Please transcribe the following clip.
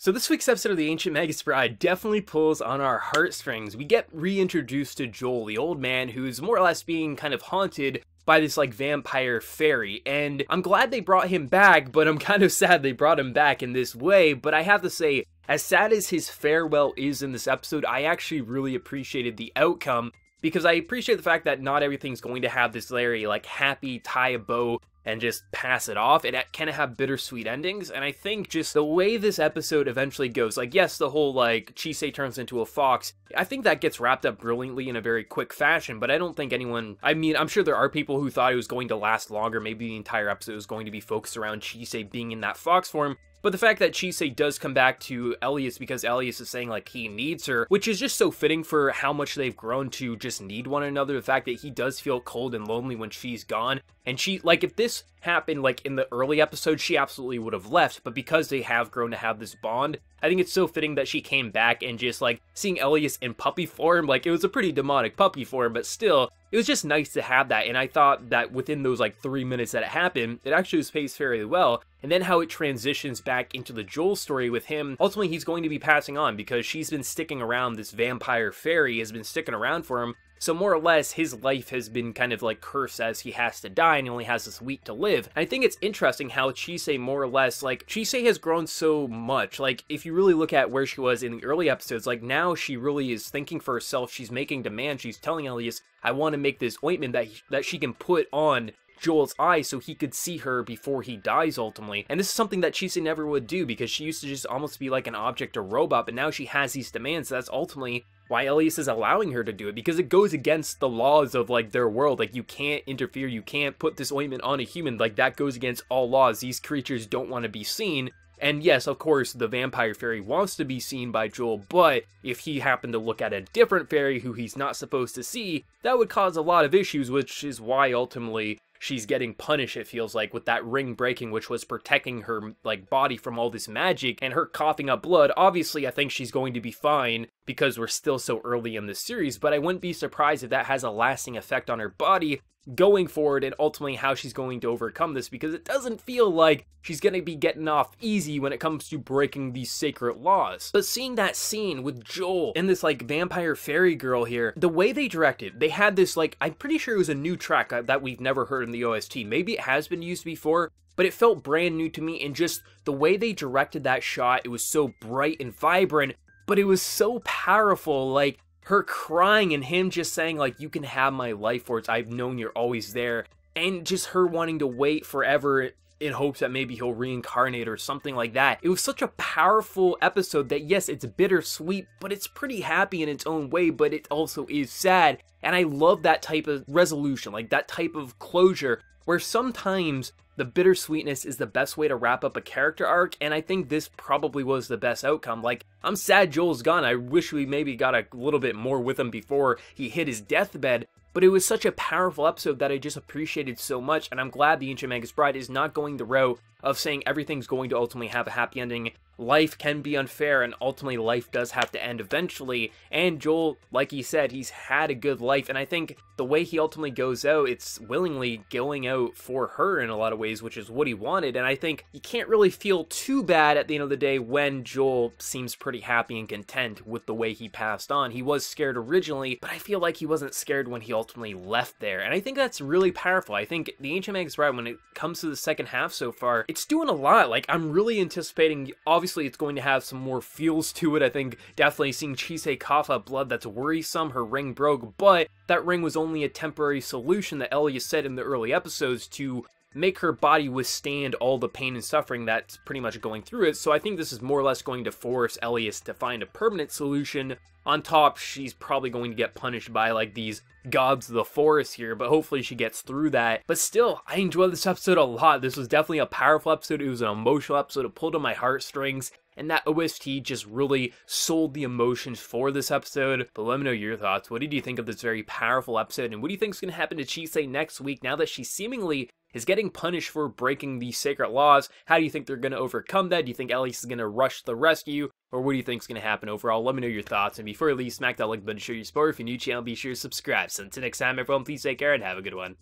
So this week's episode of the Ancient Magus Bride definitely pulls on our heartstrings. We get reintroduced to Joel, the old man who's more or less being kind of haunted by this like vampire fairy, and I'm glad they brought him back, but I'm kind of sad they brought him back in this way. But I have to say, as sad as his farewell is in this episode, I actually really appreciated the outcome, because I appreciate the fact that not everything's going to have this very like happy tie a bow and just pass it off. It can have bittersweet endings, and I think just the way this episode eventually goes, like, yes, the whole, like, Chisei turns into a fox, I think that gets wrapped up brilliantly in a very quick fashion, but I don't think anyone, I mean, I'm sure there are people who thought it was going to last longer, maybe the entire episode was going to be focused around Chisei being in that fox form. But the fact that Chisei does come back to Elias because Elias is saying, like, he needs her, which is just so fitting for how much they've grown to just need one another. The fact that he does feel cold and lonely when she's gone. And she, like, if this happened, like, in the early episodes, she absolutely would have left. But because they have grown to have this bond, I think it's so fitting that she came back, and just, like, seeing Elias in puppy form, like, it was a pretty demonic puppy form, but still, it was just nice to have that. And I thought that within those, like, 3 minutes that it happened, it actually was paced fairly well. And then how it transitions back into the Joel story with him, ultimately he's going to be passing on because she's been sticking around, this vampire fairy has been sticking around for him. So more or less, his life has been kind of like cursed as he has to die and he only has this week to live. And I think it's interesting how Chisei more or less, like, Chisei has grown so much. Like, if you really look at where she was in the early episodes, like, now she really is thinking for herself, she's making demands, she's telling Elias, I want to make this ointment that she can put on Joel's eyes so he could see her before he dies ultimately. And this is something that Chisei never would do because she used to just almost be like an object or robot, but now she has these demands. So that's ultimately why Elias is allowing her to do it, because it goes against the laws of like their world. Like, you can't interfere, you can't put this ointment on a human, like that goes against all laws. These creatures don't want to be seen. And yes, of course, the vampire fairy wants to be seen by Joel, but if he happened to look at a different fairy who he's not supposed to see, that would cause a lot of issues, which is why ultimately she's getting punished, it feels like, with that ring breaking, which was protecting her, like, body from all this magic, and her coughing up blood. Obviously, I think she's going to be fine, because we're still so early in this series, but I wouldn't be surprised if that has a lasting effect on her body going forward, and ultimately how she's going to overcome this, because it doesn't feel like she's going to be getting off easy when it comes to breaking these sacred laws. But seeing that scene with Joel and this, like, vampire fairy girl here, the way they directed, they had this, like, I'm pretty sure it was a new track that we've never heard in the OST. Maybe it has been used before, but it felt brand new to me, and just the way they directed that shot, it was so bright and vibrant, but it was so powerful. Like, her crying and him just saying, like, you can have my life force, I've known you're always there, and just her wanting to wait forever in hopes that maybe he'll reincarnate or something like that. It was such a powerful episode that, yes, it's bittersweet, but it's pretty happy in its own way, but it also is sad. And I love that type of resolution, like that type of closure, where sometimes the bittersweetness is the best way to wrap up a character arc, and I think this probably was the best outcome. Like, I'm sad Joel's gone, I wish we maybe got a little bit more with him before he hit his deathbed, but it was such a powerful episode that I just appreciated so much, and I'm glad the Ancient Magus Bride is not going the route of saying everything's going to ultimately have a happy ending. Life can be unfair, and ultimately life does have to end eventually, and Joel, like he said, he's had a good life, and I think the way he ultimately goes out, it's willingly going out for her in a lot of ways, which is what he wanted, and I think you can't really feel too bad at the end of the day when Joel seems pretty happy and content with the way he passed on. He was scared originally, but I feel like he wasn't scared when he ultimately left there, and I think that's really powerful. I think the Ancient Magus Bride, when it comes to the second half so far, it's doing a lot. Like, I'm really anticipating, obviously it's going to have some more feels to it. I think definitely seeing Chisei cough up blood, that's worrisome. Her ring broke, but that ring was only a temporary solution that Elias said in the early episodes to make her body withstand all the pain and suffering that's pretty much going through it. So I think this is more or less going to force Elias to find a permanent solution. On top, she's probably going to get punished by, like, these gods of the forest here, but hopefully she gets through that. But still, I enjoyed this episode a lot. This was definitely a powerful episode. It was an emotional episode. It pulled on my heartstrings, and that OST just really sold the emotions for this episode. But let me know your thoughts. What did you think of this very powerful episode, and what do you think is going to happen to Chisei next week now that she seemingly is getting punished for breaking these sacred laws? How do you think they're going to overcome that? Do you think Elias is going to rush the rescue? Or what do you think is going to happen overall? Let me know your thoughts. And before you leave, smack that like button to show your support. If you're new to the channel, be sure to subscribe. So until next time, everyone, please take care and have a good one.